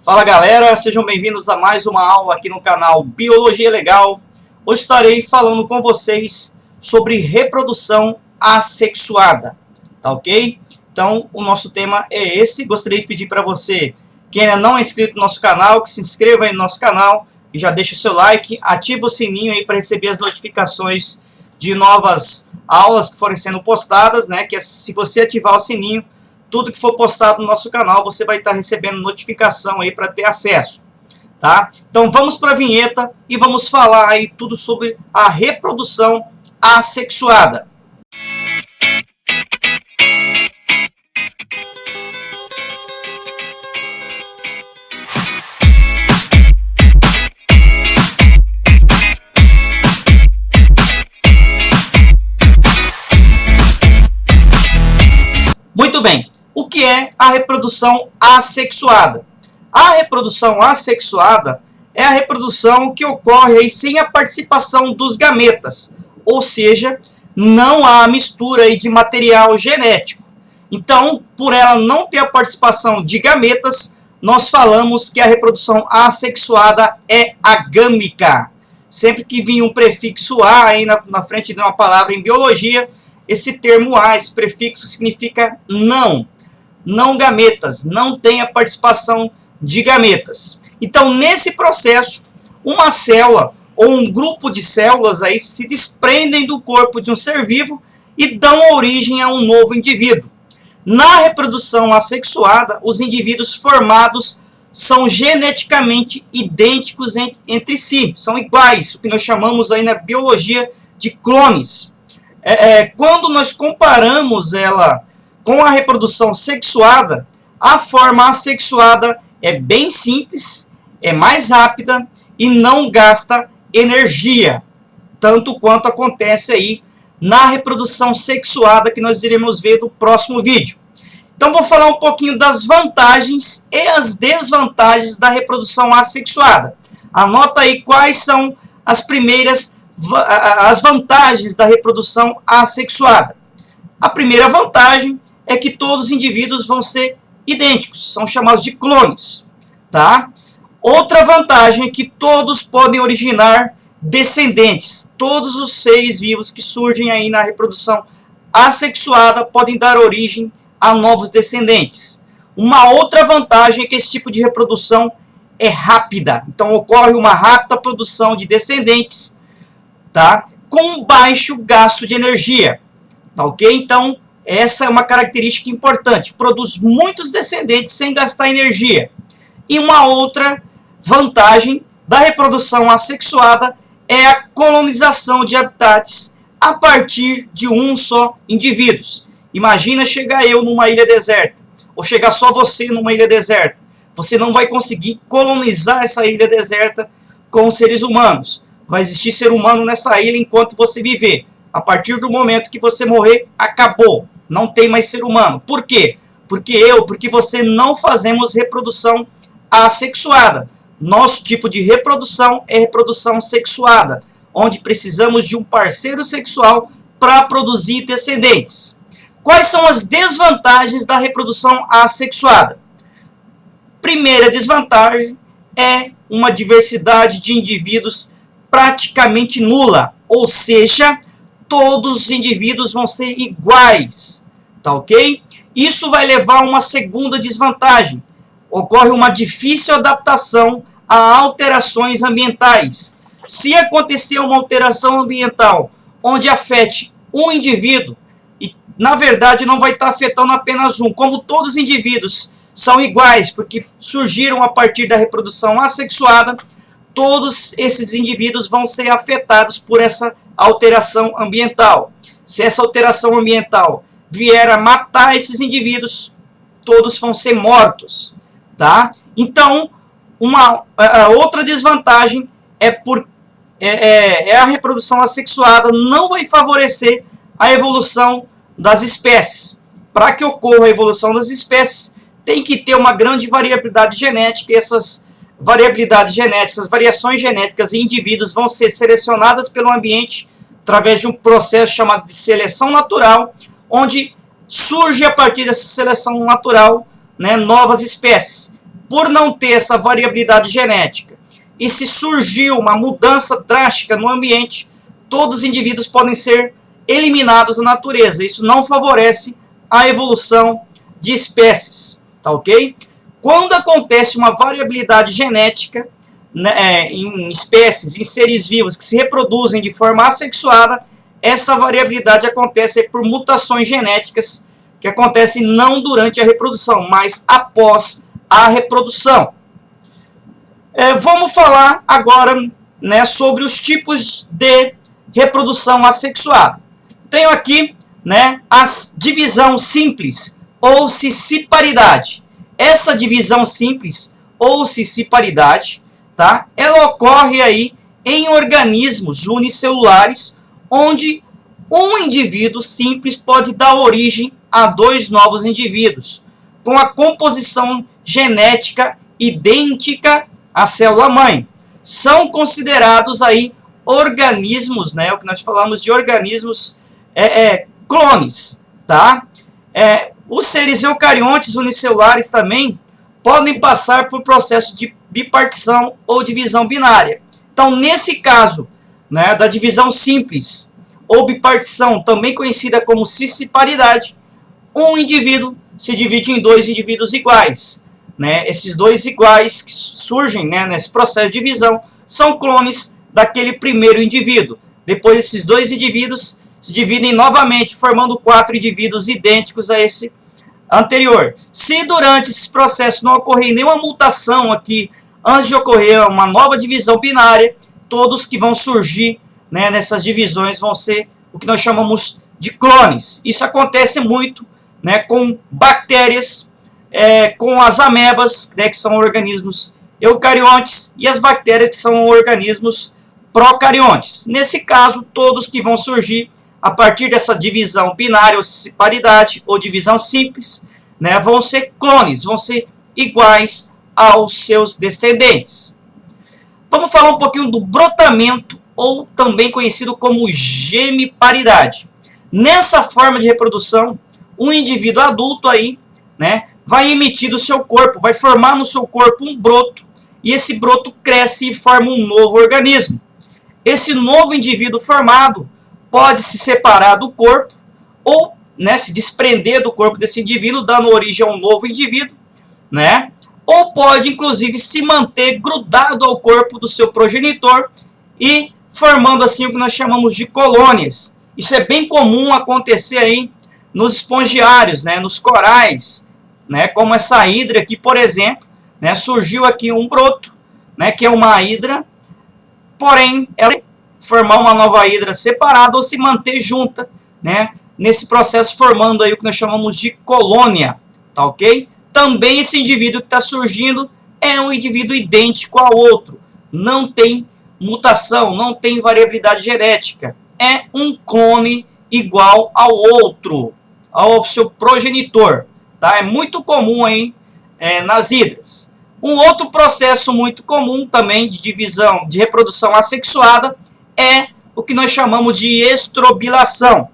Fala galera, sejam bem-vindos a mais uma aula aqui no canal Biologia Legal. Hoje estarei falando com vocês sobre reprodução assexuada, tá ok? Então o nosso tema é esse. Gostaria de pedir para você que ainda não é inscrito no nosso canal, que se inscreva aí no nosso canal e já deixa o seu like, ativa o sininho aí para receber as notificações de novas aulas que forem sendo postadas, né? Que se você ativar o sininho, tudo que for postado no nosso canal, você vai estar recebendo notificação aí para ter acesso, tá? Então vamos para a vinheta e vamos falar aí tudo sobre a reprodução assexuada. Muito bem. O que é a reprodução assexuada? A reprodução assexuada é a reprodução que ocorre aí sem a participação dos gametas, ou seja, não há mistura aí de material genético. Então, por ela não ter a participação de gametas, nós falamos que a reprodução assexuada é agâmica. Sempre que vir um prefixo A aí na frente de uma palavra em biologia, esse termo A, esse prefixo, significa não. Não gametas, não tem a participação de gametas. Então, nesse processo, uma célula ou um grupo de células aí se desprendem do corpo de um ser vivo e dão origem a um novo indivíduo. Na reprodução assexuada, os indivíduos formados são geneticamente idênticos entre si, são iguais, o que nós chamamos aí na biologia de clones. Quando nós comparamos ela com a reprodução sexuada, a forma assexuada é bem simples, é mais rápida e não gasta energia, tanto quanto acontece aí na reprodução sexuada, que nós iremos ver no próximo vídeo. Então vou falar um pouquinho das vantagens e as desvantagens da reprodução assexuada. Anota aí quais são as vantagens da reprodução assexuada. A primeira vantagem é que todos os indivíduos vão ser idênticos, são chamados de clones, tá? Outra vantagem é que todos podem originar descendentes. Todos os seres vivos que surgem aí na reprodução assexuada podem dar origem a novos descendentes. Uma outra vantagem é que esse tipo de reprodução é rápida. Então ocorre uma rápida produção de descendentes, tá? Com baixo gasto de energia, tá ok? Então essa é uma característica importante, produz muitos descendentes sem gastar energia. E uma outra vantagem da reprodução assexuada é a colonização de habitats a partir de um só indivíduo. Imagina chegar eu numa ilha deserta, ou chegar só você numa ilha deserta. Você não vai conseguir colonizar essa ilha deserta com seres humanos. Vai existir ser humano nessa ilha enquanto você viver. A partir do momento que você morrer, acabou. Não tem mais ser humano. Por quê? Porque você não fazemos reprodução assexuada. Nosso tipo de reprodução é reprodução sexuada, onde precisamos de um parceiro sexual para produzir descendentes. Quais são as desvantagens da reprodução assexuada? Primeira desvantagem é uma diversidade de indivíduos praticamente nula, ou seja, todos os indivíduos vão ser iguais, tá ok? Isso vai levar a uma segunda desvantagem. Ocorre uma difícil adaptação a alterações ambientais. Se acontecer uma alteração ambiental onde afete um indivíduo, e na verdade não vai estar afetando apenas um, como todos os indivíduos são iguais, porque surgiram a partir da reprodução assexuada, todos esses indivíduos vão ser afetados por essa alteração ambiental. Se essa alteração ambiental vier a matar esses indivíduos, todos vão ser mortos, tá? Então, a outra desvantagem é a reprodução assexuada não vai favorecer a evolução das espécies. Para que ocorra a evolução das espécies, tem que ter uma grande variabilidade genética, e essas variabilidades genéticas, as variações genéticas em indivíduos vão ser selecionadas pelo ambiente através de um processo chamado de seleção natural, onde surge a partir dessa seleção natural, né, novas espécies. por não ter essa variabilidade genética, e se surgiu uma mudança drástica no ambiente, todos os indivíduos podem ser eliminados da natureza. Isso não favorece a evolução de espécies, tá ok? Quando acontece uma variabilidade genética, né, em espécies, em seres vivos que se reproduzem de forma assexuada, essa variabilidade acontece por mutações genéticas que acontecem não durante a reprodução, mas após a reprodução. Vamos falar agora, né, sobre os tipos de reprodução assexuada. Tenho aqui, né, a divisão simples ou siciparidade. Essa divisão simples ou siciparidade, tá, ela ocorre aí em organismos unicelulares, onde um indivíduo simples pode dar origem a dois novos indivíduos, com a composição genética idêntica à célula-mãe. São considerados aí organismos, né, o que nós falamos de organismos clones, tá? Os seres eucariontes unicelulares também podem passar por processo de bipartição ou divisão binária. Então, nesse caso, né, da divisão simples ou bipartição, também conhecida como siciparidade, um indivíduo se divide em dois indivíduos iguais, né? Esses dois iguais que surgem, né, nesse processo de divisão são clones daquele primeiro indivíduo. Depois, esses dois indivíduos se dividem novamente, formando 4 indivíduos idênticos a esse anterior. Se durante esse processo não ocorrer nenhuma mutação aqui, antes de ocorrer uma nova divisão binária, todos que vão surgir, né, nessas divisões vão ser o que nós chamamos de clones. Isso acontece muito, né, com bactérias, com as amebas, né, que são organismos eucariontes, e as bactérias, que são organismos procariontes. Nesse caso, todos que vão surgir a partir dessa divisão binária ou siciparidade ou divisão simples, né, vão ser clones, vão ser iguais aos seus descendentes. Vamos falar um pouquinho do brotamento, ou também conhecido como gemiparidade. Nessa forma de reprodução, um indivíduo adulto aí, né, vai emitir do seu corpo, vai formar no seu corpo um broto, e esse broto cresce e forma um novo organismo. Esse novo indivíduo formado pode se separar do corpo ou, né, se desprender do corpo desse indivíduo, dando origem a um novo indivíduo, né? Ou pode, inclusive, se manter grudado ao corpo do seu progenitor e formando assim o que nós chamamos de colônias. Isso é bem comum acontecer aí nos espongiários, né, nos corais, né, como essa hidra aqui, por exemplo, né, surgiu aqui um broto, né, que é uma hidra, porém ela formar uma nova hidra separada ou se manter junta, né, nesse processo formando aí o que nós chamamos de colônia, tá ok? Também esse indivíduo que está surgindo é um indivíduo idêntico ao outro, não tem mutação, não tem variabilidade genética, é um clone igual ao outro, ao seu progenitor, tá? É muito comum aí nas hidras. Um outro processo muito comum também de divisão, de reprodução assexuada, é o que nós chamamos de estrobilação.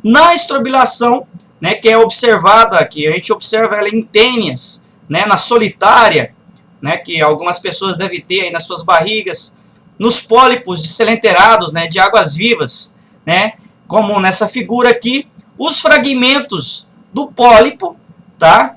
Na estrobilação, né, que é observada, que a gente observa ela em tênias, né, na solitária, né, que algumas pessoas devem ter aí nas suas barrigas, nos pólipos descelenterados, né, de águas vivas, né, como nessa figura aqui, os fragmentos do pólipo, tá,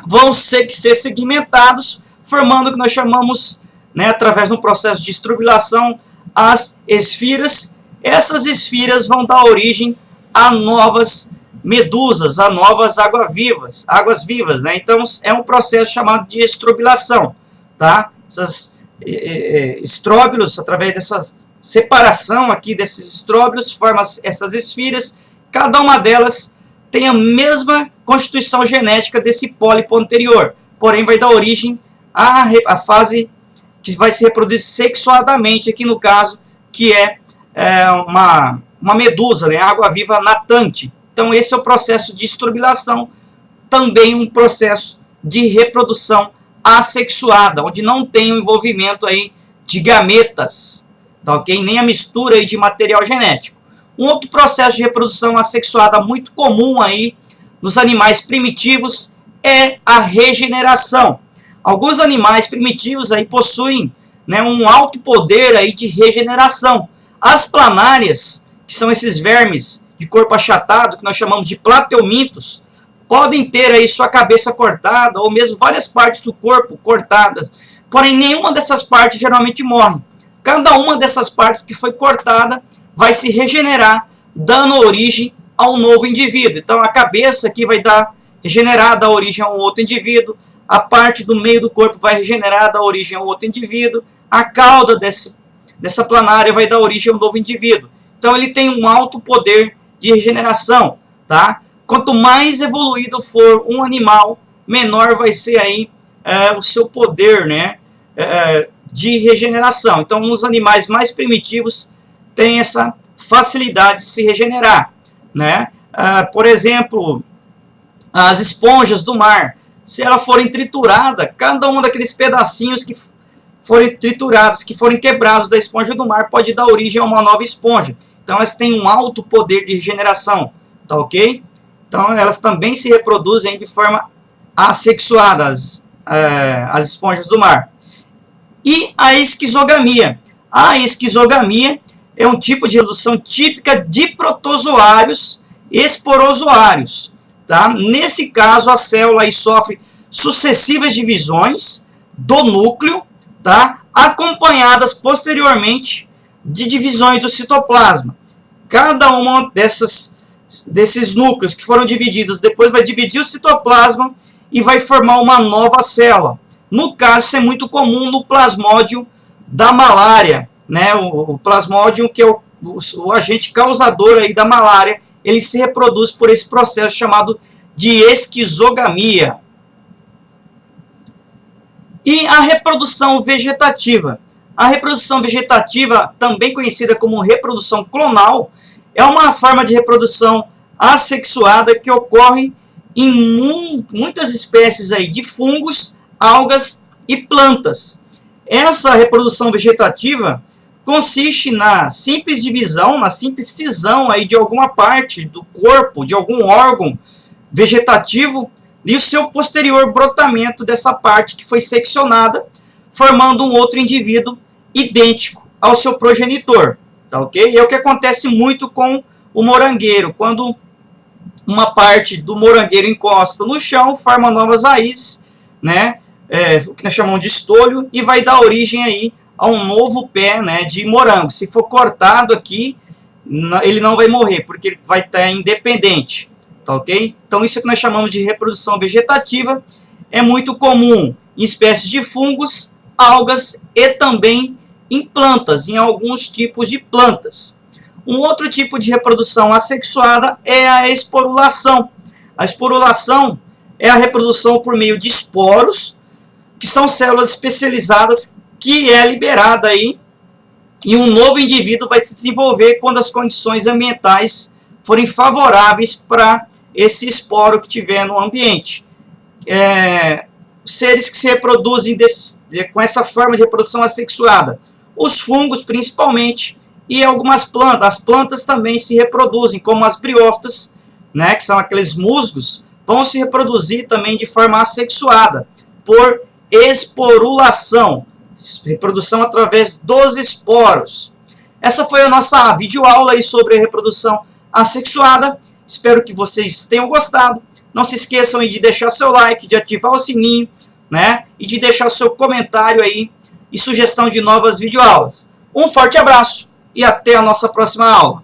vão ser segmentados, formando o que nós chamamos, né, através de um processo de estrobilação, as esfiras. Essas esfiras vão dar origem a novas medusas, a novas águas vivas, né? Então é um processo chamado de estrobilação, tá? Essas estróbilos, através dessa separação aqui desses estróbilos, formam essas esfiras. Cada uma delas tem a mesma constituição genética desse pólipo anterior, porém vai dar origem à fase que vai se reproduzir sexuadamente, aqui no caso, que é uma medusa, né, água-viva natante. Então esse é o processo de estrobilação, também um processo de reprodução assexuada, onde não tem o envolvimento aí de gametas, tá ok? Nem a mistura aí de material genético. Um outro processo de reprodução assexuada muito comum aí nos animais primitivos é a regeneração. Alguns animais primitivos aí possuem, né, um alto poder aí de regeneração. As planárias, que são esses vermes de corpo achatado, que nós chamamos de plateumintos, podem ter aí sua cabeça cortada, ou mesmo várias partes do corpo cortadas. Porém, nenhuma dessas partes geralmente morre. Cada uma dessas partes que foi cortada vai se regenerar, dando origem a um novo indivíduo. Então, a cabeça aqui vai dar regenerar, dar origem a um outro indivíduo. A parte do meio do corpo vai regenerar, dar origem a um outro indivíduo. A cauda dessa planária vai dar origem a um novo indivíduo. Então, ele tem um alto poder de regeneração, tá? Quanto mais evoluído for um animal, menor vai ser aí o seu poder, né, de regeneração. Então, os animais mais primitivos têm essa facilidade de se regenerar, né? Por exemplo, as esponjas do mar, se elas forem trituradas, cada um daqueles pedacinhos que forem triturados, que forem quebrados da esponja do mar, pode dar origem a uma nova esponja. Então, elas têm um alto poder de regeneração, tá ok? Então, elas também se reproduzem de forma assexuada, as esponjas do mar. E a esquizogamia. A esquizogamia é um tipo de reprodução típica de protozoários esporozoários. Tá? Nesse caso, a célula aí sofre sucessivas divisões do núcleo, tá? Acompanhadas posteriormente de divisões do citoplasma. Cada uma desses núcleos que foram divididos, depois vai dividir o citoplasma e vai formar uma nova célula. No caso, isso é muito comum no plasmódio da malária, né? O plasmódio, que é o agente causador aí da malária, ele se reproduz por esse processo chamado de esquizogamia. E a reprodução vegetativa. A reprodução vegetativa, também conhecida como reprodução clonal, é uma forma de reprodução assexuada que ocorre em muitas espécies aí de fungos, algas e plantas. Essa reprodução vegetativa consiste na simples divisão, na simples cisão aí de alguma parte do corpo, de algum órgão vegetativo, e o seu posterior brotamento dessa parte que foi seccionada, formando um outro indivíduo idêntico ao seu progenitor. Tá ok? É o que acontece muito com o morangueiro. Quando uma parte do morangueiro encosta no chão, forma novas raízes, né? O que nós chamamos de estolho, e vai dar origem aí a um novo pé, né, de morango. Se for cortado aqui, ele não vai morrer, porque ele vai estar independente. Tá ok? Então, isso que nós chamamos de reprodução vegetativa é muito comum em espécies de fungos, algas e também em plantas, em alguns tipos de plantas. Um outro tipo de reprodução assexuada é a esporulação. A esporulação é a reprodução por meio de esporos, que são células especializadas que é liberada aí, e um novo indivíduo vai se desenvolver quando as condições ambientais forem favoráveis para esse esporo que tiver no ambiente. Seres que se reproduzem com essa forma de reprodução assexuada, os fungos principalmente, e algumas plantas. As plantas também se reproduzem, como as briófitas, né, que são aqueles musgos, vão se reproduzir também de forma assexuada, por esporulação, reprodução através dos esporos. Essa foi a nossa videoaula aí sobre a reprodução assexuada. Espero que vocês tenham gostado. Não se esqueçam aí de deixar seu like, de ativar o sininho, né, e de deixar seu comentário aí e sugestão de novas videoaulas. Um forte abraço e até a nossa próxima aula.